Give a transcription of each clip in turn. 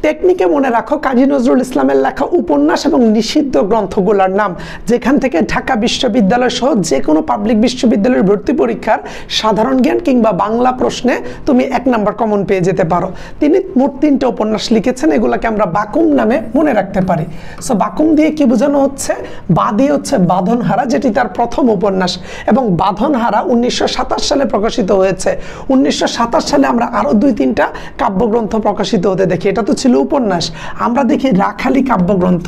টেকনিকে মনে রাখো কাজী নজরুল ইসলামের লেখা উপন্যাস এবং নিষিদ্ধ গ্রন্থগুলোর নাম, যেখান থেকে ঢাকা বিশ্ববিদ্যালয় সহ যে কোনো পাবলিক বিশ্ববিদ্যালয়ের ভর্তি পরীক্ষার সাধারণ জ্ঞান কিংবা বাংলা প্রশ্নে তুমি 1 নাম্বার কমন পেয়ে যেতে পারো। তিনি মোট 3টে উপন্যাস লিখেছেন, এগুলোকে আমরা বাকুম নামে মনে রাখতে পারি। সো বাকুম দিয়ে কি বোঝানো হচ্ছে? বা দিয়ে হচ্ছে বাঁধনহারা, যেটি তার প্রথম উপন্যাস, এবং বাঁধনহারা 1927 সালে প্রকাশিত হয়েছে। 1927 সালে আমরা আরো 2-3টা কাব্যগ্রন্থ প্রকাশিত হতে দেখি, এটা তো ছিল উপন্যাস। আমরা দেখি রাখালি কাব্যগ্রন্থ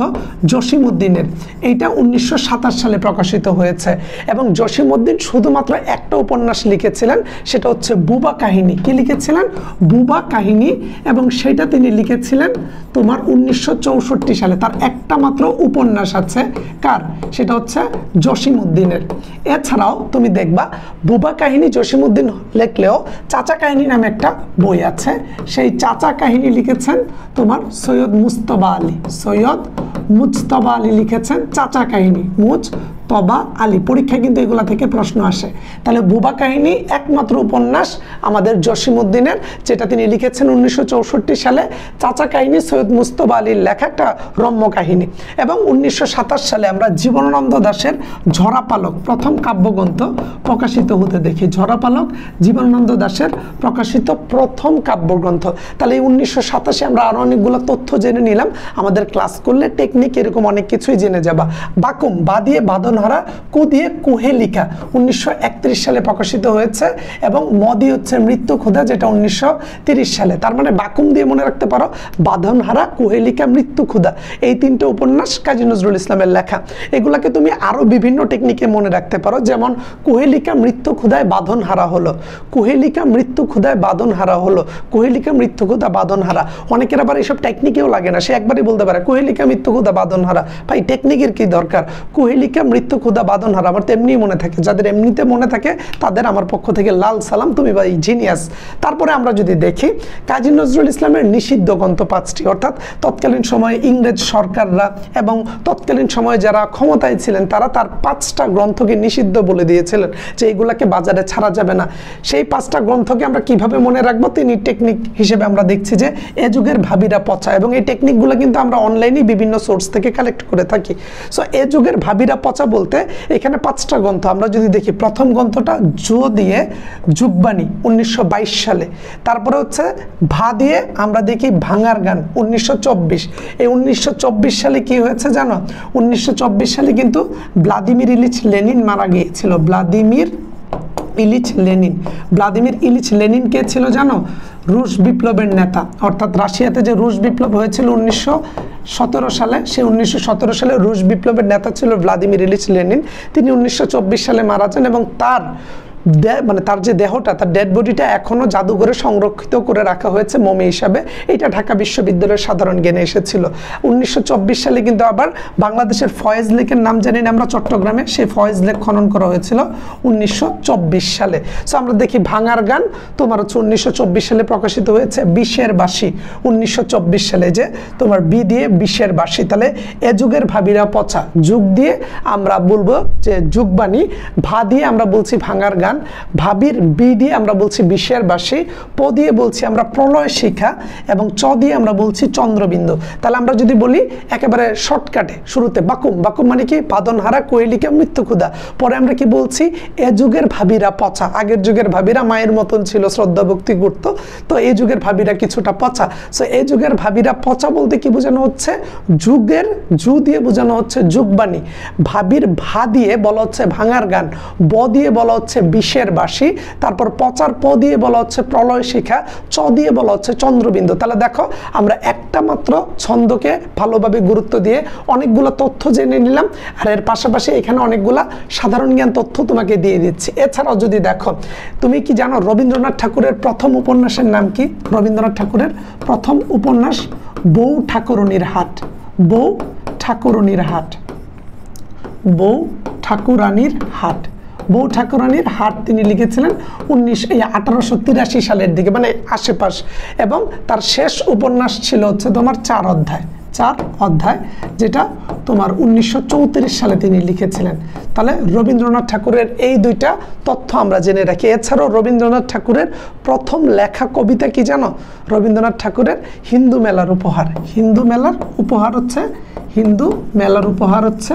জসিমউদ্দিনের, এইটা 1927 সালে প্রকাশিত হয়েছে, এবং জসিমউদ্দিন শুধুমাত্র একটা উপন্যাস লিখেছিলেন, সেটা হচ্ছে বুবা কাহিনী। কি লিখেছিলেন? বুবা কাহিনী, এবং সেটা তিনি লিখেছিলেন তোমার 1964 সালে। তার একটা মাত্র উপন্যাস আছে, কার? সেটা হচ্ছে জসিমউদ্দিনের। এছাড়াও তুমি দেখবা বুবা কাহিনী জসিমউদ্দিন লেখলেও চাচা কাহিনী নামে একটা বই আছে, সেই চাচা কাহিনী লিখেছেন তোমার সৈয়দ মুজতবা আলী। সৈয়দ মুজতবা আলী লিখেছেন চাচা কাহিনী, মুজতবা আলী। পরীক্ষায় কিন্তু এগুলা থেকে প্রশ্ন আসে। তাহলে বুবা কাহিনী একমাত্র উপন্যাস আমাদের জসিমউদ্দিনের, যেটা তিনি লিখেছেন 1964 সালে। চাচা কাহিনী সৈয়দ মুজতবা আলীর লেখা একটা রম্য কাহিনী। এবং 1927 সালে আমরা জীবনানন্দ দাশের ঝরাপালক প্রথম কাব্যগ্রন্থ প্রকাশিত হতে দেখি। ঝরাপালক জীবনানন্দ দাশের প্রকাশিত প্রথম কাব্যগ্রন্থ। তাহলে এই 1987 আমরা আরো অনেকগুলো তথ্য জেনে নিলাম। আমাদের ক্লাস করলে টেকনিক এরকম অনেক কিছুই জেনে যাবা। বাকুম, বা দিয়ে বাঁধনহারা, কু দিয়ে কুহেলিকা 1931 সালে প্রকাশিত হয়েছে, এবং ম দিয়ে হচ্ছে মৃত্যু ক্ষুধা, যেটা 1930 সালে। তার মানে বাকুম দিয়ে মনে রাখতে পারো বাঁধনহারা, কুহেলিকা, মৃত্যু ক্ষুধা, এই 3টে উপন্যাস কাজী নজরুল ইসলামের লেখা। এগুলাকে তুমি আরো বিভিন্ন টেকনিকে মনে রাখতে পারো, যেমন কুহেলিকা মৃত্যু ক্ষুধায় বাঁধনহারা হলো, কুহেলিকা মৃত্যু ক্ষুধায় বাঁধনহারা হলো, কুহেলিকা মৃত্যু ক্ষুধা বাঁধনহারা। অনেকের আবার এইসব টেকনিকেও লাগে না, সে একবারই বলতে পারে কুহেলিকা মৃত্যু ক্ষুধা বাঁধনহারা। ভাই টেকনিকের কি দরকার? কুহেলিকা মৃত্যু ক্ষুধা বাঁধনহারা আমার তো এমনি মনে থাকে। যাদের এমনিতে মনে থাকে তাদের আমার পক্ষ থেকে লাল সালাম, তুমি ভাই জিনিয়াস। তারপরে আমরা যদি দেখি কাজী নজরুল ইসলামের নিষিদ্ধ গ্রন্থ 5টি, অর্থাৎ তৎকালীন সময়ে ইংরেজ সরকাররা এবং তৎকালীন সময়ে যারা ক্ষমতায় ছিলেন তারা তার 5টা গ্রন্থকে নিষিদ্ধ বলে দিয়েছিলেন, যে এইগুলাকে বাজারে ছাড়া যাবে না। সেই 5টা গ্রন্থকে আমরা কিভাবে মনে রাখবো? তিনি টেকনিক হিসেবে আমরা দেখছি যে এ যুগের ভাবিরা পচা, এবং এই টেকনিকগুলো কিন্তু আমরা অনলাইনে বিভিন্ন সোর্স থেকে কালেক্ট করে থাকি। সো এ যুগের ভাবিরা পচা বলতে এখানে 5টা গ্রন্থ আমরা যদি দেখি, প্রথম গ্রন্থটা জো দিয়ে যুগবাণী 1922 সালে, তারপরে হচ্ছে ভা দিয়ে আমরা দেখি ভাঙার গান 1924। এই 1924 সালে কি হয়েছে জানো? 1924 সালে কিন্তু ভ্লাদিমির ইলিচ লেনিন মারা গিয়েছিল। Vladimir Ilyich Lenin. Vladimir Ilyich Lenin কে ছিল জানো? রুশ বিপ্লবের নেতা, অর্থাৎ রাশিয়াতে যে রুশ বিপ্লব হয়েছিল 1917 সালে, সেই 1917 সালে রুশ বিপ্লবের নেতা ছিল ভ্লাদিমির ইলিচ লেনিন। তিনি 1924 সালে মারা যান, এবং তার তার যে দেহটা, তার ডেড বডিটা এখনো জাদুঘরে সংরক্ষিত করে রাখা হয়েছে মমি হিসাবে। এটা ঢাকা বিশ্ববিদ্যালয়ের সাধারণ জ্ঞানে এসেছিল। 1924 সালে কিন্তু আবার বাংলাদেশের ফয়েজ লেকের নাম জানি না আমরা চট্টগ্রামে, সেই ফয়েজ লেক খনন করা হয়েছিল 1924 সালে। সো আমরা দেখি ভাঙার গান তোমার হচ্ছে 1924 সালে প্রকাশিত হয়েছে। বিষের বাঁশি 1924 সালে, যে তোমার বি দিয়ে বিষের বাঁশি। তাহলে এ যুগের ভাবিরা পচা, যুগ দিয়ে আমরা বলবো যে যুগবাণী, ভা দিয়ে আমরা বলছি ভাঙার গান, ভাবির বি দিয়ে আমরা বলছি বিষের বাঁশি, প দিয়ে বলছি আমরা প্রলয় শিখা, এবং চ দিয়ে আমরা বলছি চন্দ্রবিন্দু। তাহলে আমরা যদি বলি একেবারে শর্টকাটে শুরুতে বাকুম, বাকুম মানে কি? বাঁধনহারা, কুহেলিকা, মৃত্যু ক্ষুধা। পরে আমরা কি বলছি? এ যুগের ভাবিরা পচা। আগের যুগের ভাবিরা মায়ের মতন ছিল, শ্রদ্ধা ভক্তি করত, তো এই যুগের ভাবিরা কিছুটা পচা। সো এই যুগের ভাবিরা পচা বলতে কি বোঝানো হচ্ছে? যুগের জু দিয়ে বোঝানো হচ্ছে যুগবাণী, ভাবির ভা দিয়ে বলা হচ্ছে ভাঙার গান, ব দিয়ে বলা হচ্ছে বিষের বাঁশি, তারপর পচার প দিয়ে বলা হচ্ছে প্রলয় শিখা, চ দিয়ে বলা হচ্ছে চন্দ্রবিন্দু। তাহলে দেখো আমরা একটা মাত্র ছন্দকে ভালোভাবে গুরুত্ব দিয়ে অনেকগুলো তথ্য জেনে নিলাম, আর এর পাশাপাশি এখানে অনেকগুলা সাধারণ জ্ঞান তথ্য তোমাকে দিয়ে দিচ্ছি। এছাড়াও যদি দেখো, তুমি কি জানো রবীন্দ্রনাথ ঠাকুরের প্রথম উপন্যাসের নাম কি? রবীন্দ্রনাথ ঠাকুরের প্রথম উপন্যাস বউ ঠাকুরনির হাট। বউ ঠাকুরনির হাট, বউ ঠাকুরানির হাট। বউ ঠাকুরানির হাট তিনি লিখেছিলেন 1883 সালের দিকে, মানে আশেপাশ। এবং তার শেষ উপন্যাস ছিল হচ্ছে তোমার 4 অধ্যায়। 4 অধ্যায়, যেটা তোমার 1934 সালে তিনি লিখেছিলেন। তাহলে রবীন্দ্রনাথ ঠাকুরের এই দুইটা তথ্য আমরা জেনে রাখি। এছাড়াও রবীন্দ্রনাথ ঠাকুরের প্রথম লেখা কবিতা কি জানো? রবীন্দ্রনাথ ঠাকুরের হিন্দু মেলার উপহার। হিন্দু মেলার উপহার হচ্ছে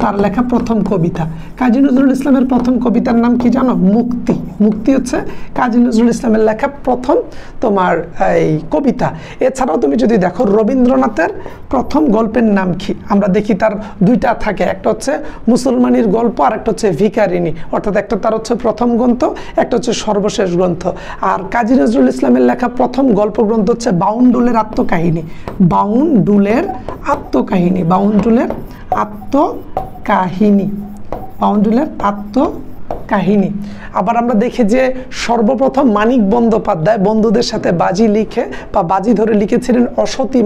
তার লেখা প্রথম কবিতা। কাজী নজরুল ইসলামের প্রথম কবিতার নাম কি জানো? মুক্তি। মুক্তি হচ্ছে কাজী নজরুল ইসলামের লেখা প্রথম তোমার এই কবিতা। এছাড়াও তুমি যদি দেখো রবীন্দ্রনাথের প্রথম গল্পের নাম কি, আমরা দেখি তার দুইটা থাকে, একটা হচ্ছে মুসলমানির গল্প আর একটা হচ্ছে ভিখারিনী, অর্থাৎ একটা তার হচ্ছে প্রথম গ্রন্থ, একটা হচ্ছে সর্বশেষ গ্রন্থ। আর কাজী নজরুল ইসলামের লেখা প্রথম গল্প গ্রন্থ হচ্ছে বাউন্ডুলের আত্মকাহিনী। বাউন্ডুলের আত্মকাহিনী। আবার আমরা দেখি যে সর্বপ্রথম মানিক বন্দ্যোপাধ্যায় বন্ধুদের সাথে বাজি লিখে বা বাজি ধরে লিখেছিলেন অসতী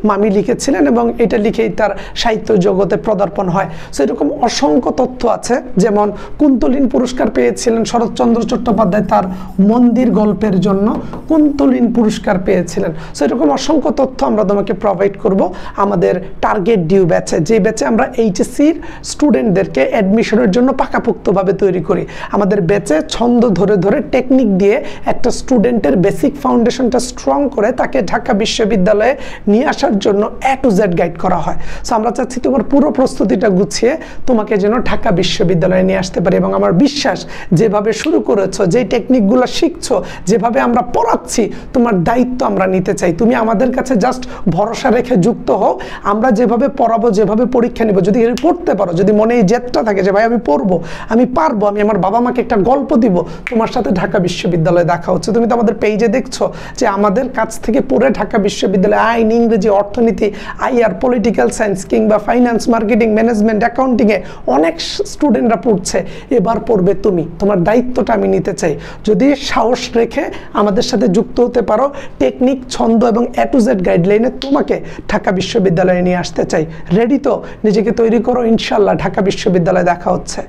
মামি লিখেছিলেন, এবং এটা লিখেই তার সাহিত্য জগতে পদার্পণ হয়। সো এরকম অসংখ্য তথ্য আছে, যেমন কুন্তলিন পুরস্কার পেয়েছিলেন শরৎচন্দ্র চট্টোপাধ্যায় তার মন্দির গল্পের জন্য কুন্তলিন পুরস্কার পেয়েছিলেন। সো এরকম অসংখ্য তথ্য আমরা তোমাকে প্রোভাইড করব আমাদের টার্গেট ডিউ ব্যাচে, যে ব্যাচে আমরা এইচএসসির স্টুডেন্টদেরকে অ্যাডমিশনের জন্য পাকাপোক্তভাবে তৈরি করি। আমাদের ব্যাচে ছন্দ ধরে ধরে টেকনিক দিয়ে একটা স্টুডেন্টের বেসিক ফাউন্ডেশনটা স্ট্রং করে তাকে ঢাকা বিশ্ববিদ্যালয়ে নিয়ে আসার জন্য A to Z গাইড করা হয়। সো আমরা চাচ্ছি তোমার পুরো প্রস্তুতিটা গুছিয়ে তোমাকে যেন ঢাকা বিশ্ববিদ্যালয়ে নিয়ে আসতে পারি, এবং আমার বিশ্বাস যেভাবে শুরু করেছো, যে টেকনিকগুলো শিখছো, যেভাবে আমরা পড়াচ্ছি, তোমার দায়িত্ব আমরা নিতে চাই। তুমি আমাদের কাছে জাস্ট ভরসা রেখে যুক্ত হও। আমরা যেভাবে পড়াবো, যেভাবে পরীক্ষা নিব, যদি পড়তে পারো, যদি মনে এই জেদটা থাকে যে ভাই আমি পড়বো, আমি পারবো, আমি আমার বাবা মাকে একটা গল্প দিব, তোমার সাথে ঢাকা বিশ্ববিদ্যালয়ে দেখা হচ্ছে। তুমি তো আমাদের পেজে দেখছো যে আমাদের কাছ থেকে পড়ে ঢাকা বিশ্ববিদ্যালয়ে আইন, ইংরেজি, অর্থনীতি, আইআর, পলিটিক্যাল সায়েন্স কিংবা ফাইন্যান্স, মার্কেটিং, ম্যানেজমেন্ট, অ্যাকাউন্টিংয়ে অনেক স্টুডেন্টরা পড়ছে। এবার পড়বে তুমি, তোমার দায়িত্বটা আমি নিতে চাই। যদি সাহস রেখে আমাদের সাথে যুক্ত হতে পারো, টেকনিক, ছন্দ এবং A to Z গাইডলাইনে তোমাকে ঢাকা বিশ্ববিদ্যালয়ে নিয়ে আসতে চাই। রেডি তো? নিজেকে তৈরি করো, ইনশাল্লাহ ঢাকা বিশ্ববিদ্যালয়ে দেখা হচ্ছে।